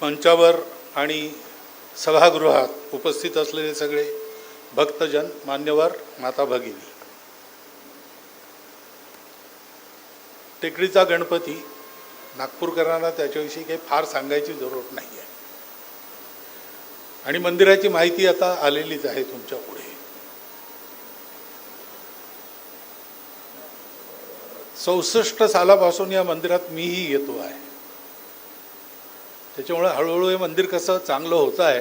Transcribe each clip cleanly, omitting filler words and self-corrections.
मंचावर आणि सभागृहात उपस्थित असलेले सगळे भक्तजन, मान्यवर, माता भगिनी, टेकडीचा गणपती नागपूरकरांना त्याच्याविषयी काही फार सांगायची जरूरत नाही आहे आणि मंदिराची माहिती आता आलेलीच आहे तुमच्या पुढे. 64 सालापासून या मंदिरात मीही येतो आहे, त्याच्यामुळे हळूहळू हे मंदिर कसं चांगलं होतं आहे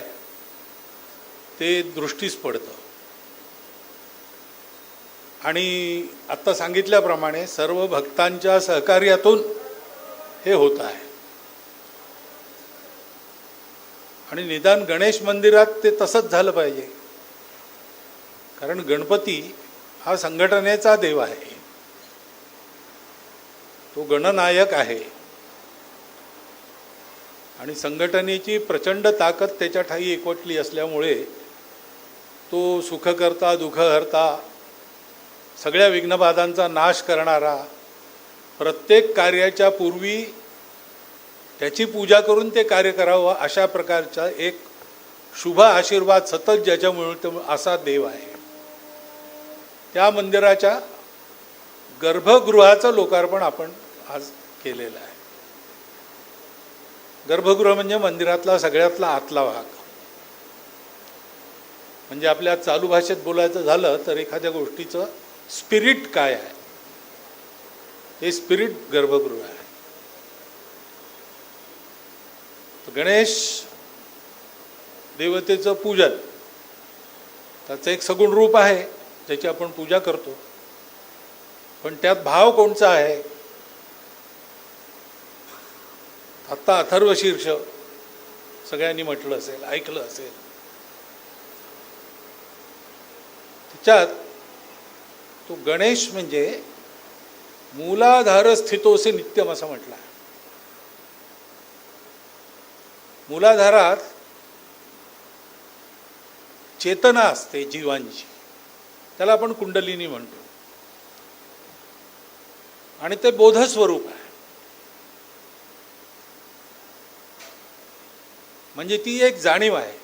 ते दृष्टीस पडतं. आणि आत्ता सांगितल्याप्रमाणे सर्व भक्तांच्या सहकार्यातून हे होत आहे. आणि निदान गणेश मंदिरात ते तसंच झालं पाहिजे, कारण गणपती हा संघटनेचा देव आहे, तो गणनायक आहे आणि संघटनेची प्रचंड ताकद त्याच्या ठाई एकवटली असल्यामुळे तो सुखकर्ता, दुःखहर्ता, सगळ्या विघ्नबाधांचा नाश करणारा, प्रत्येक कार्याच्या पूर्वी त्याची पूजा करून ते कार्य करावं अशा प्रकारचा एक शुभ आशीर्वाद सतत ज्याच्यामुळे असा देव आहे. त्या मंदिराच्या गर्भगृहाचं लोकार्पण आपण आज केलेलं आहे. गर्भगृह म्हणजे मंदिरातला सगळ्यातला आतला भाग. म्हणजे आपल्या चालू भाषेत बोलायचं झालं तर एखाद्या गोष्टीचं स्पिरिट काय आहे, हे स्पिरिट गर्भगृह आहे. गणेश देवतेचं पूजन त्याचं एक सगुण रूप आहे ज्याची आपण पूजा करतो, पण त्यात भाव कोणचा आहे? आत्ता अथर्वशीर्ष सगळ्यांनी म्हटलं असेल, ऐकलं असेल. त्याच्यात तो गणेश म्हणजे मूलाधार स्थितोसे नित्यम असं म्हटलं आहे. मूलाधारात चेतना असते जीवांची, त्याला आपण कुंडलिनी म्हणतो, आणि ते बोधस्वरूप आहे. म्हणजे ती एक जाणीव आहे.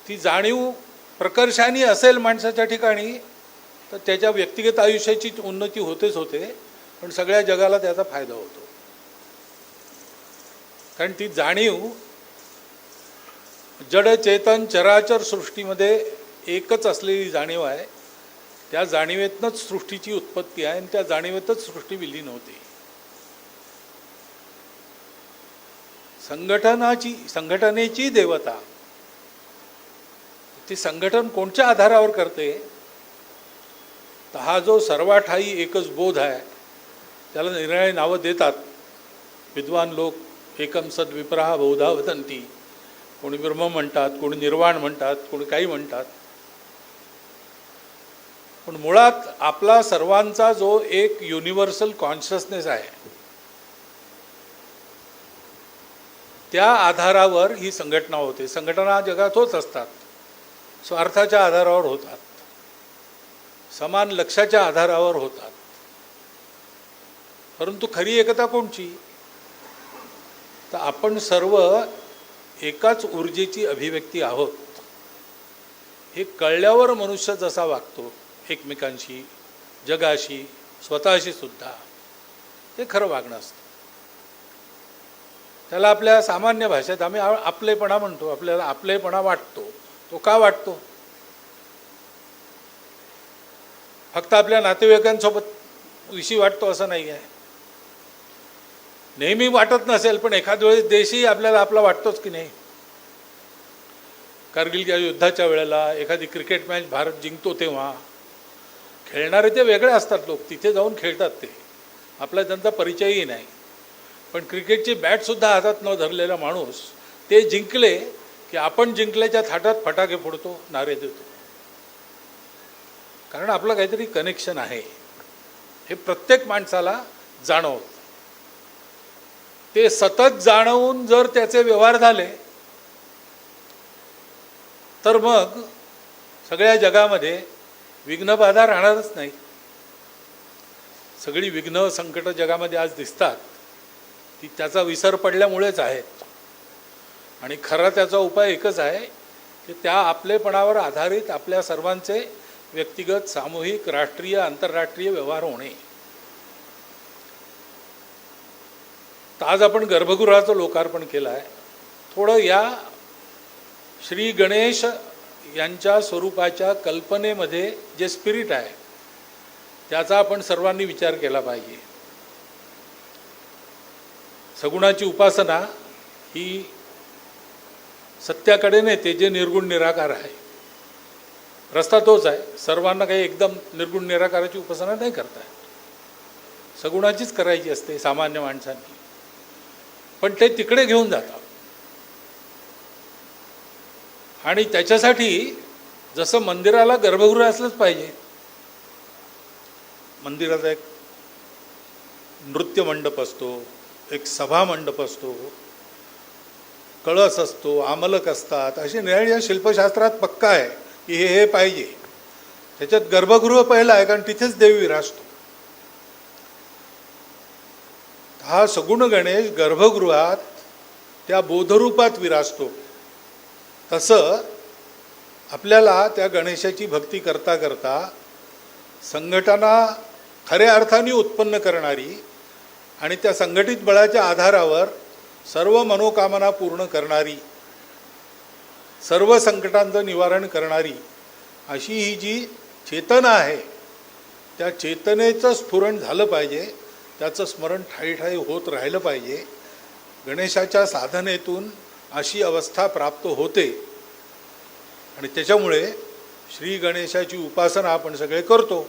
ती जाणीव प्रकर्षाने असेल माणसाच्या ठिकाणी तर त्याच्या व्यक्तिगत आयुष्याची उन्नती होतेच होते, पण सगळ्या जगाला त्याचा फायदा होतो. कारण ती जाणीव जड चेतन चराचर सृष्टीमध्ये एकच असलेली जाणीव आहे. त्या जाणीवेतनंच सृष्टीची उत्पत्ती आहे आणि त्या जाणीवेतच सृष्टी विलीन होते. संघटनेची देवता, ती संघटन कोणत्या आधारावर करते? तर हा जो सर्वाठाई एकच बोध आहे, त्याला निरनिराळी नावं देतात विद्वान लोक. एकम सद विप्रहा बहुधा वदंती. कोणी ब्रह्म म्हणतात, कोणी निर्वाण म्हणतात, कोणी काही म्हणतात. पण मुळात आपला सर्वांचा जो एक युनिव्हर्सल कॉन्शियसनेस आहे, त्या आधारावर ही संघटना होते. संघटना जगात होत असतात, स्वार्थाच्या आधारावर होतात, समान लक्ष्याच्या आधारावर होतात. परंतु खरी एकता कोणची? तर आपण सर्व एकाच ऊर्जेची अभिव्यक्ती आहोत. हे कळल्यावर मनुष्य जसा वागतो एकमेकांशी, जगाशी, स्वतःशी सुद्धा, ते खरं वागणं असतं. त्याला आपल्या सामान्य भाषेत आम्ही आपलेपणा म्हणतो. आपल्याला आपलेपणा वाटतो. तो का वाटतो? फक्त आपल्या नातेवाईकांसोबत विषयी वाटतो असं नाही आहे. नेहमी वाटत नसेल, पण एखाद्या वेळेस देशही आपल्याला आपला वाटतोच की नाही. कारगिलच्या युद्धाच्या वेळेला एखादी क्रिकेट मॅच भारत जिंकतो तेव्हा खेळणारे ते वेगळे असतात. लोक तिथे जाऊन खेळतात, ते आपला त्यांचा परिचयही नाही. पण क्रिकेटची बॅटसुद्धा हातात न धरलेला माणूस ते जिंकले की आपण जिंकल्याच्या थाटात फटाके फोडतो, नारे देतो, कारण आपलं काहीतरी कनेक्शन आहे. हे प्रत्येक माणसाला जाणवतं. ते सतत जाणवून जर त्याचे व्यवहार झाले तर मग सगळ्या जगामध्ये विघ्नबाधा राहणारच नाही. सगळी विघ्न संकट जगामध्ये आज दिसतात, ती त्याचा विसर पडल्यामुळेच आहेत. आणि खरा त्याचा उपाय एकच आहे की त्या आपलेपणावर आधारित आपल्या सर्वांचे व्यक्तिगत, सामूहिक, राष्ट्रीय, आंतरराष्ट्रीय व्यवहार होणे. तर आज आपण गर्भगृहाचं लोकार्पण केलं आहे. थोडं या श्री गणेश यांच्या स्वरूपाच्या कल्पनेमध्ये जे स्पिरिट आहे त्याचा आपण सर्वांनी विचार केला पाहिजे. सगुणाची उपासना ही सत्याकडे नेते जे निर्गुण निराकार आहे. रस्ता तोच आहे. सर्वांना काही एकदम निर्गुण निराकाराची उपासना नाही करता येत. सगुणाचीच करायची असते सामान्य माणसांनी. पण ते तिकडे घेऊन जातात. आणि त्याच्यासाठी जसं मंदिराला गर्भगृह असलंच पाहिजे, मंदिराचा एक नृत्य मंडप असतो, एक सभा मंडप असतो, कळस असतो, आमलक असतात, असे निर्णय या शिल्पशास्त्रात पक्का आहे की हे पाहिजे. त्याच्यात गर्भगृह पहिला आहे कारण तिथेच देवी विराजतो. हा सगुण गणेश गर्भगृहात त्या बोधरूपात विराजतो. तसं आपल्याला त्या गणेशाची भक्ती करता करता संघटना खऱ्या अर्थाने उत्पन्न करणारी आणि त्या संघटित बळाच्या आधारावर सर्व मनोकामना पूर्ण करणारी, सर्व संकटांचं निवारण करणारी अशी ही जी चेतना आहे त्या चेतनेचं स्फुरण झालं पाहिजे. त्याचं स्मरण ठायी ठायी होत राहिलं पाहिजे. गणेशाच्या साधनेतून अशी अवस्था प्राप्त होते आणि त्याच्यामुळे श्री गणेशाची उपासना आपण सगळे करतो.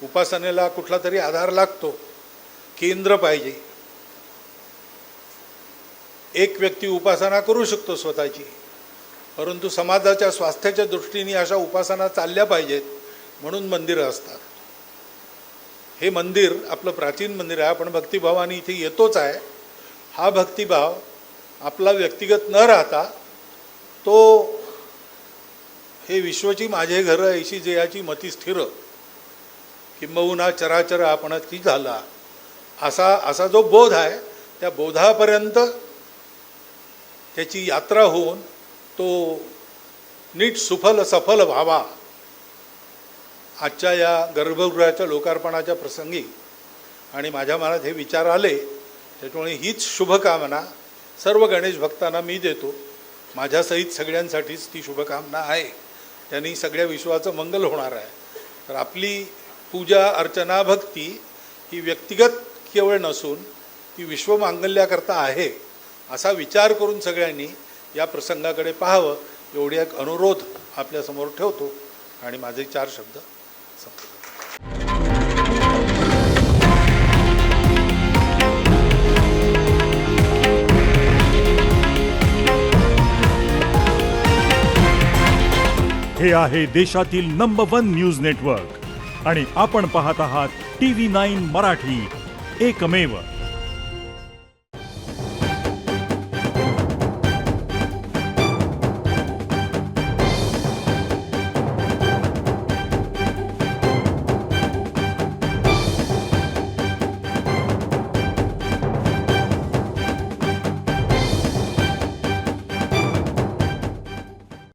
उपासनेला कुठला तरी आधार लागतो, केंद्र पाहिजे. एक व्यक्ती उपासना करू शकतो स्वतःची, परंतु समाजाच्या स्वास्थ्याच्या दृष्टीने अशा उपासना चालल्या पाहिजेत म्हणून मंदिरं असतात. हे मंदिर आपलं प्राचीन मंदिर आहे. आपण भक्तिभावाने इथे येतोच आहे. हा भक्तिभाव आपला व्यक्तिगत न राहता तो हे विश्वची माझे घर ऐशी जयाची मती स्थिर किंबहुना चराचर आपणची झाला असा जो बोध आहे त्या बोधापर्यंत त्याची यात्रा होऊन तो नीट सुफल सफल व्हावा. आजच्या या गर्भगृहाच्या लोकार्पणाच्या प्रसंगी आणि माझ्या मनात हे विचार आले, त्याच्यामुळे हीच शुभकामना सर्व गणेश भक्तांना मी देतो. माझ्यासहित सगळ्यांसाठीच ती शुभकामना आहे. त्यांनी सगळ्या विश्वाचं मंगल होणार आहे. तर आपली पूजा अर्चना भक्ती ही व्यक्तिगत केवळ नसून ती विश्वमांगल्याकरता आहे असा विचार करून सगळ्यांनी या प्रसंगाकडे पाहावं एवढी एक अनुरोध आपल्यासमोर ठेवतो आणि माझे 4 शब्द संपतो. हे आहे देशातील नंबर 1 न्यूज नेटवर्क आणि आपण पाहत आहात TV9 मराठी, एकमेव.